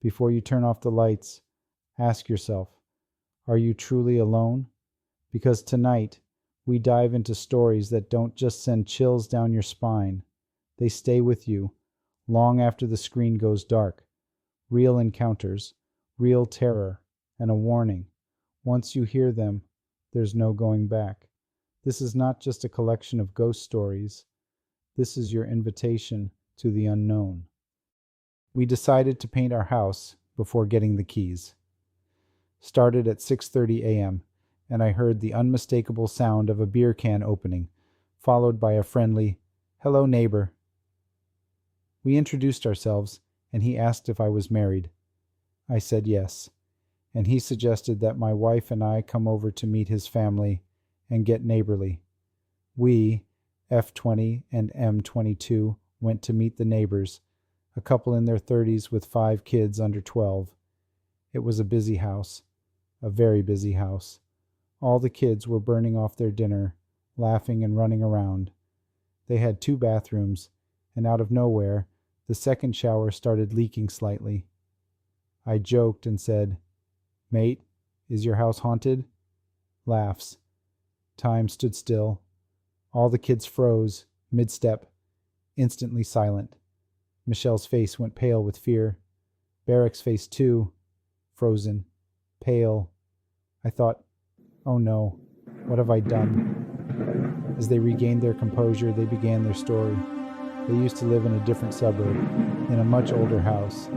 Before you turn off the lights, ask yourself, are you truly alone? Because tonight, we dive into stories that don't just send chills down your spine. They stay with you long after the screen goes dark. Real encounters, real terror, and a warning. Once you hear them, there's no going back. This is not just a collection of ghost stories. This is your invitation to the unknown. We decided to paint our house before getting the keys. Started at 6:30 a.m., and I heard the unmistakable sound of a beer can opening, followed by a friendly, "Hello, neighbor." We introduced ourselves, and he asked if I was married. I said yes, and he suggested that my wife and I come over to meet his family and get neighborly. We, F20 and M22, went to meet the neighbors, a couple in their 30s with 5 kids under 12. It was a busy house, a very busy house. All the kids were burning off their dinner, laughing and running around. They had 2 bathrooms, and out of nowhere, the second shower started leaking slightly. I joked and said, "Mate, is your house haunted?" Laughs. Time stood still. All the kids froze, mid-step, instantly silent. Michelle's face went pale with fear. Barrick's face too, frozen, pale. I thought, oh no, what have I done? As they regained their composure, they began their story. They used to live in a different suburb, in a much older house.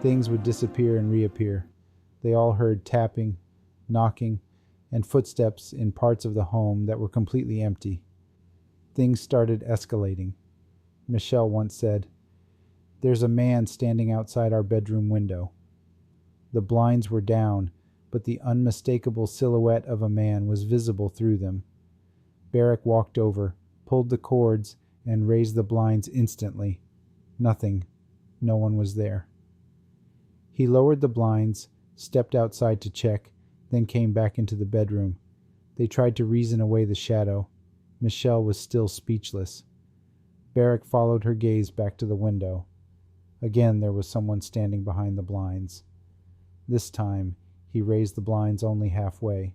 Things would disappear and reappear. They all heard tapping, knocking, and footsteps in parts of the home that were completely empty. Things started escalating. Michelle once said, "There's a man standing outside our bedroom window." The blinds were down, but the unmistakable silhouette of a man was visible through them. Barrick walked over, pulled the cords, and raised the blinds instantly. Nothing. No one was there. He lowered the blinds, stepped outside to check, then came back into the bedroom. They tried to reason away the shadow. Michelle was still speechless. Barrick followed her gaze back to the window. Again there was someone standing behind the blinds. This time he raised the blinds only halfway.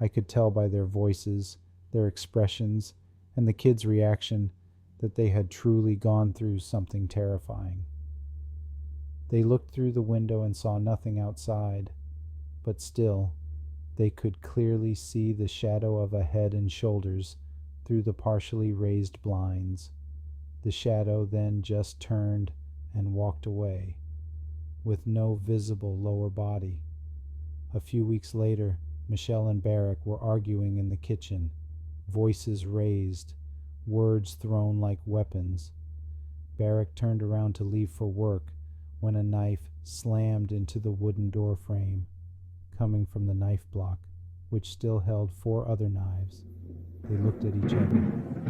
I could tell by their voices, their expressions, and the kids' reaction that they had truly gone through something terrifying. They looked through the window and saw nothing outside, but still they could clearly see the shadow of a head and shoulders through the partially raised blinds. The shadow then just turned and walked away, with no visible lower body. A few weeks later, Michelle and Barrick were arguing in the kitchen, voices raised, words thrown like weapons. Barrick turned around to leave for work when a knife slammed into the wooden door frame, coming from the knife block, which still held 4 other knives. They looked at each other,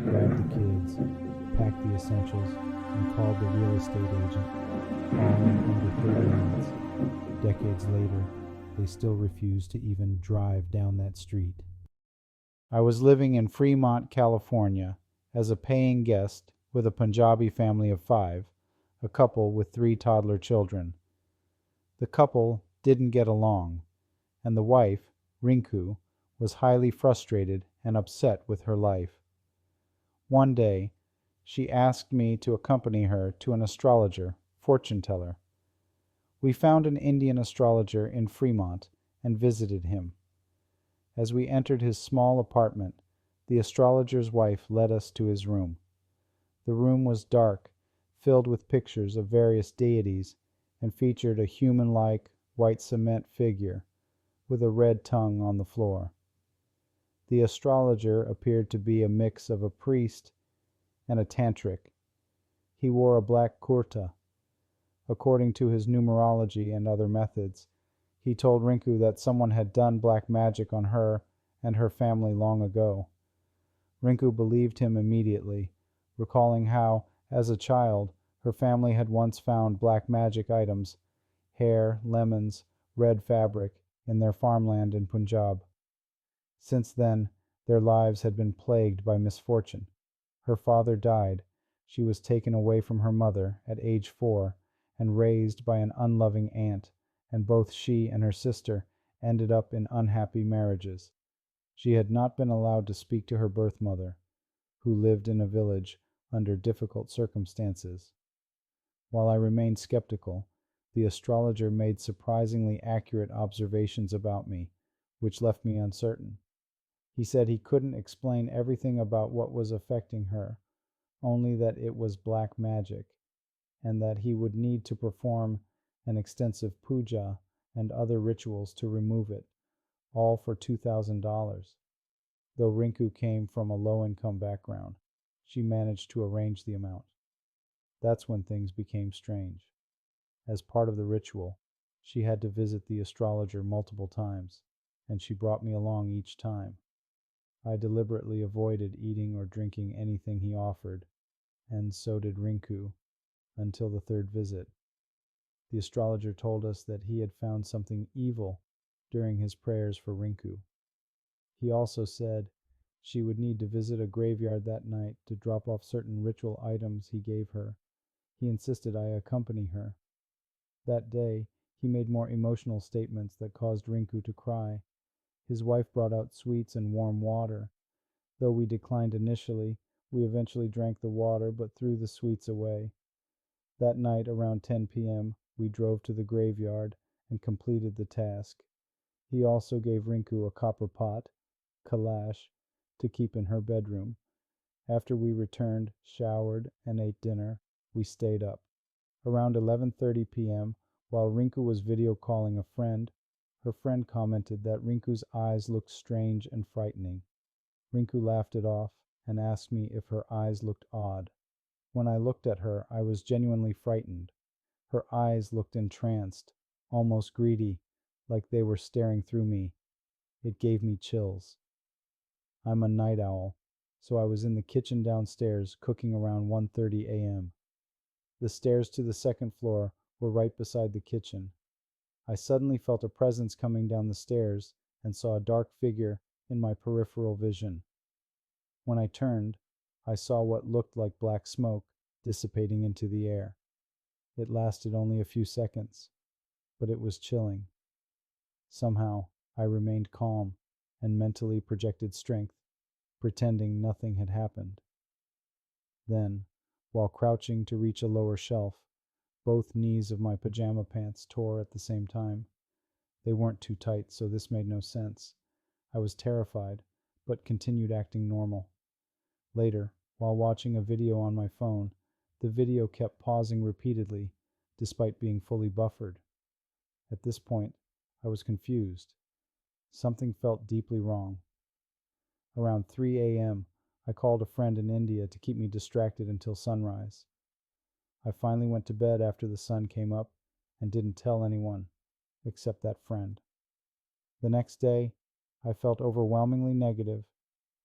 grabbed the kids, packed the essentials, and called the real estate agent, all in under 30 minutes. Decades later, they still refused to even drive down that street. I was living in Fremont, California, as a paying guest with a Punjabi family of 5, a couple with 3 toddler children. The couple didn't get along, and the wife, Rinku, was highly frustrated and upset with her life. One day, she asked me to accompany her to an astrologer, fortune teller. We found an Indian astrologer in Fremont and visited him. As we entered his small apartment, the astrologer's wife led us to his room. The room was dark, filled with pictures of various deities, and featured a human-like white cement figure with a red tongue on the floor. The astrologer appeared to be a mix of a priest and a tantric. He wore a black kurta. According to his numerology and other methods, he told Rinku that someone had done black magic on her and her family long ago. Rinku believed him immediately, recalling how, as a child, her family had once found black magic items, hair, lemons, red fabric, in their farmland in Punjab. Since then, their lives had been plagued by misfortune. Her father died. She was taken away from her mother at age 4 and raised by an unloving aunt, and both she and her sister ended up in unhappy marriages. She had not been allowed to speak to her birth mother, who lived in a village under difficult circumstances. While I remained skeptical, the astrologer made surprisingly accurate observations about me, which left me uncertain. He said he couldn't explain everything about what was affecting her, only that it was black magic, and that he would need to perform an extensive puja and other rituals to remove it, all for $2,000. Though Rinku came from a low-income background, she managed to arrange the amount. That's when things became strange. As part of the ritual, she had to visit the astrologer multiple times, and she brought me along each time. I deliberately avoided eating or drinking anything he offered, and so did Rinku, until the third visit. The astrologer told us that he had found something evil during his prayers for Rinku. He also said she would need to visit a graveyard that night to drop off certain ritual items he gave her. He insisted I accompany her. That day, he made more emotional statements that caused Rinku to cry. His wife brought out sweets and warm water. Though we declined initially, we eventually drank the water but threw the sweets away. That night, around 10 p.m., we drove to the graveyard and completed the task. He also gave Rinku a copper pot, kalash, to keep in her bedroom. After we returned, showered, and ate dinner, we stayed up. Around 11:30 p.m., while Rinku was video calling a friend, her friend commented that Rinku's eyes looked strange and frightening. Rinku laughed it off and asked me if her eyes looked odd. When I looked at her, I was genuinely frightened. Her eyes looked entranced, almost greedy, like they were staring through me. It gave me chills. I'm a night owl, so I was in the kitchen downstairs cooking around 1:30 a.m. The stairs to the second floor were right beside the kitchen. I suddenly felt a presence coming down the stairs and saw a dark figure in my peripheral vision. When I turned, I saw what looked like black smoke dissipating into the air. It lasted only a few seconds, but it was chilling. Somehow, I remained calm and mentally projected strength, pretending nothing had happened. Then, while crouching to reach a lower shelf, both knees of my pajama pants tore at the same time. They weren't too tight, so this made no sense. I was terrified, but continued acting normal. Later, while watching a video on my phone, the video kept pausing repeatedly, despite being fully buffered. At this point, I was confused. Something felt deeply wrong. Around 3 a.m., I called a friend in India to keep me distracted until sunrise. I finally went to bed after the sun came up and didn't tell anyone, except that friend. The next day, I felt overwhelmingly negative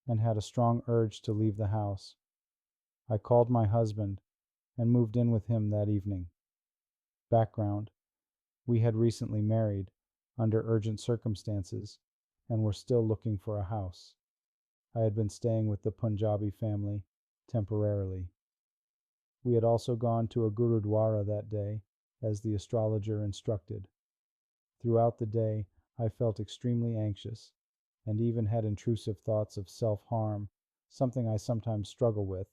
and had a strong urge to leave the house. I called my husband and moved in with him that evening. Background: we had recently married under urgent circumstances and were still looking for a house. I had been staying with the Punjabi family temporarily. We had also gone to a gurudwara that day, as the astrologer instructed. Throughout the day, I felt extremely anxious, and even had intrusive thoughts of self-harm, something I sometimes struggle with,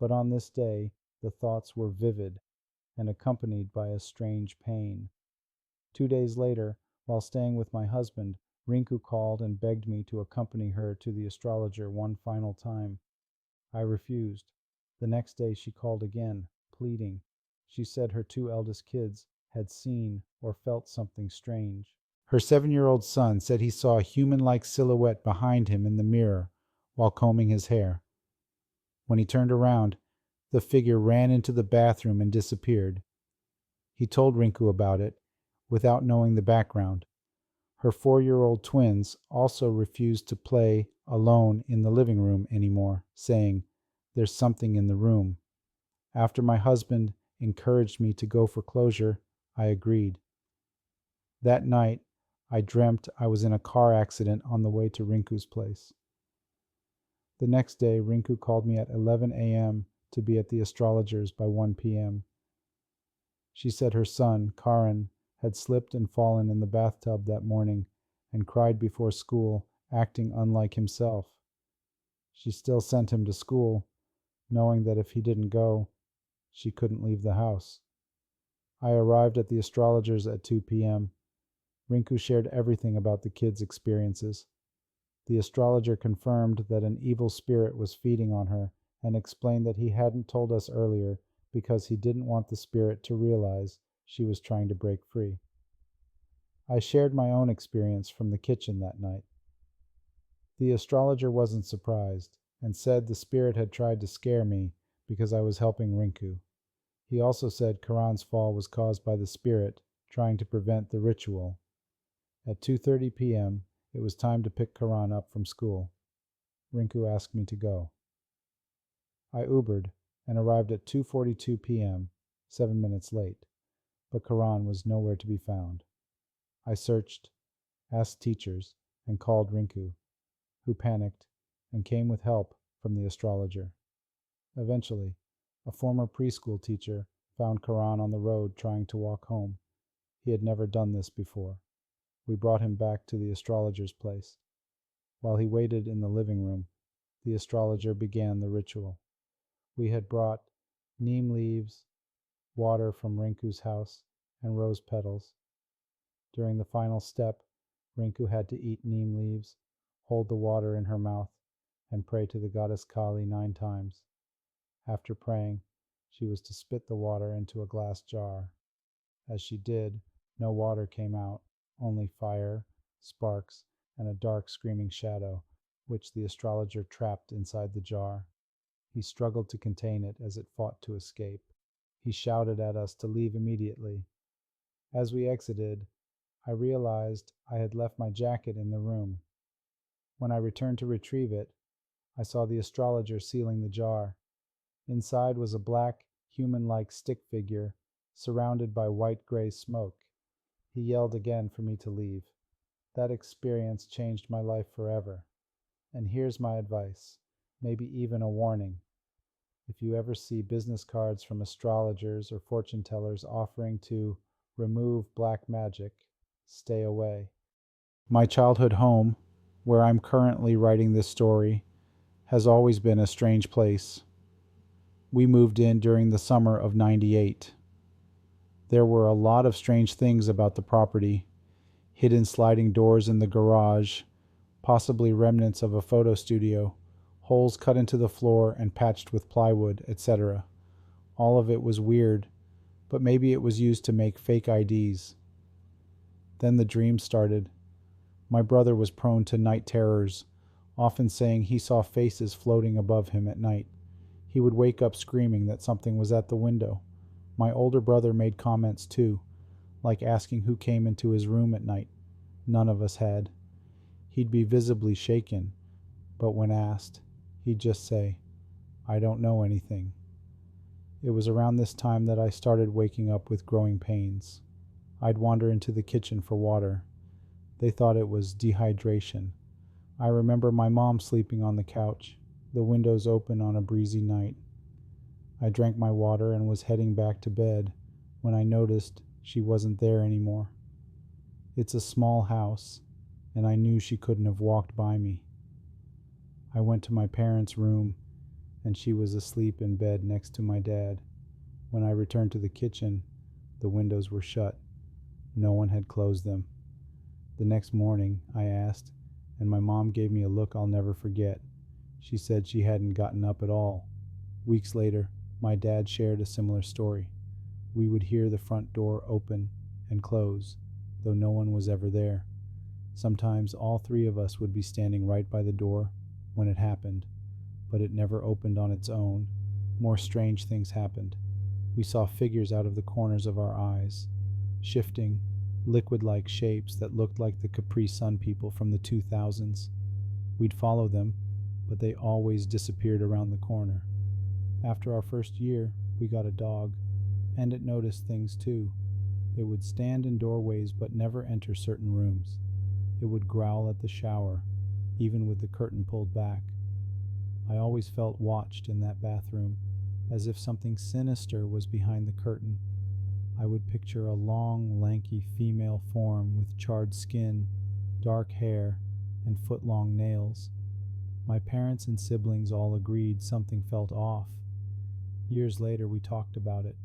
but on this day, the thoughts were vivid and accompanied by a strange pain. 2 days later, while staying with my husband, Rinku called and begged me to accompany her to the astrologer one final time. I refused. The next day she called again, pleading. She said her 2 eldest kids had seen or felt something strange. Her 7-year-old son said he saw a human-like silhouette behind him in the mirror while combing his hair. When he turned around, the figure ran into the bathroom and disappeared. He told Rinku about it, without knowing the background. Her 4-year-old twins also refused to play alone in the living room anymore, saying, "There's something in the room." After my husband encouraged me to go for closure, I agreed. That night, I dreamt I was in a car accident on the way to Rinku's place. The next day, Rinku called me at 11 a.m. to be at the astrologer's by 1 p.m. She said her son, Karan, had slipped and fallen in the bathtub that morning and cried before school, acting unlike himself. She still sent him to school, knowing that if he didn't go, she couldn't leave the house. I arrived at the astrologer's at 2 p.m. Rinku shared everything about the kids' experiences. The astrologer confirmed that an evil spirit was feeding on her and explained that he hadn't told us earlier because he didn't want the spirit to realize she was trying to break free. I shared my own experience from the kitchen that night. The astrologer wasn't surprised and said the spirit had tried to scare me because I was helping Rinku. He also said Karan's fall was caused by the spirit trying to prevent the ritual. At 2:30 p.m., it was time to pick Karan up from school. Rinku asked me to go. I Ubered and arrived at 2:42 p.m., 7 minutes late, but Karan was nowhere to be found. I searched, asked teachers, and called Rinku, who panicked and came with help from the astrologer. Eventually, a former preschool teacher found Karan on the road trying to walk home. He had never done this before. We brought him back to the astrologer's place. While he waited in the living room, the astrologer began the ritual. We had brought neem leaves, water from Rinku's house, and rose petals. During the final step, Rinku had to eat neem leaves, hold the water in her mouth, and pray to the goddess Kali 9 times. After praying, she was to spit the water into a glass jar. As she did, no water came out, only fire, sparks, and a dark screaming shadow, which the astrologer trapped inside the jar. He struggled to contain it as it fought to escape. He shouted at us to leave immediately. As we exited, I realized I had left my jacket in the room. When I returned to retrieve it, I saw the astrologer sealing the jar. Inside was a black, human-like stick figure surrounded by white-gray smoke. He yelled again for me to leave. That experience changed my life forever. And here's my advice, maybe even a warning. If you ever see business cards from astrologers or fortune tellers offering to remove black magic, stay away. My childhood home, where I'm currently writing this story, has always been a strange place. We moved in during the summer of '98. There were a lot of strange things about the property. Hidden sliding doors in the garage, possibly remnants of a photo studio, holes cut into the floor and patched with plywood, etc. All of it was weird, but maybe it was used to make fake IDs. Then the dreams started. My brother was prone to night terrors, often saying he saw faces floating above him at night. He would wake up screaming that something was at the window. My older brother made comments too, like asking who came into his room at night. None of us had. He'd be visibly shaken, but when asked, he'd just say, "I don't know anything." It was around this time that I started waking up with growing pains. I'd wander into the kitchen for water. They thought it was dehydration. I remember my mom sleeping on the couch, the windows open on a breezy night. I drank my water and was heading back to bed when I noticed she wasn't there anymore. It's a small house, and I knew she couldn't have walked by me. I went to my parents' room, and she was asleep in bed next to my dad. When I returned to the kitchen, the windows were shut. No one had closed them. The next morning, I asked, and my mom gave me a look I'll never forget. She said she hadn't gotten up at all. Weeks later, my dad shared a similar story. We would hear the front door open and close, though no one was ever there. Sometimes all three of us would be standing right by the door when it happened, but it never opened on its own. More strange things happened. We saw figures out of the corners of our eyes, shifting, liquid-like shapes that looked like the Capri Sun people from the 2000s. We'd follow them, but they always disappeared around the corner. After our first year, we got a dog, and it noticed things too. It would stand in doorways but never enter certain rooms. It would growl at the shower, even with the curtain pulled back. I always felt watched in that bathroom, as if something sinister was behind the curtain. I would picture a long, lanky female form with charred skin, dark hair, and foot-long nails. My parents and siblings all agreed something felt off. Years later, we talked about it.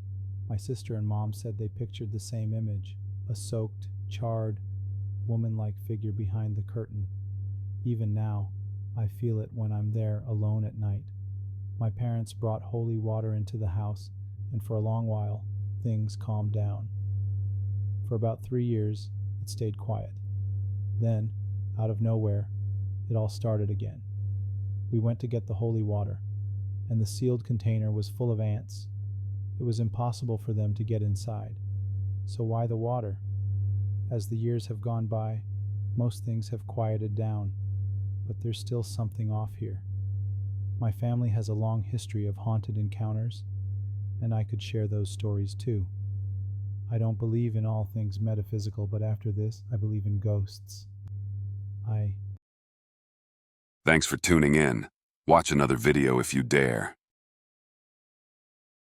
My sister and mom said they pictured the same image, a soaked, charred, woman-like figure behind the curtain. Even now, I feel it when I'm there alone at night. My parents brought holy water into the house, and for a long while, things calmed down. For about 3 years, it stayed quiet. Then, out of nowhere, it all started again. We went to get the holy water, and the sealed container was full of ants. It was impossible for them to get inside. So why the water? As the years have gone by, most things have quieted down, but there's still something off here. My family has a long history of haunted encounters, and I could share those stories too. I don't believe in all things metaphysical, but after this, I believe in ghosts. Thanks for tuning in. Watch another video if you dare.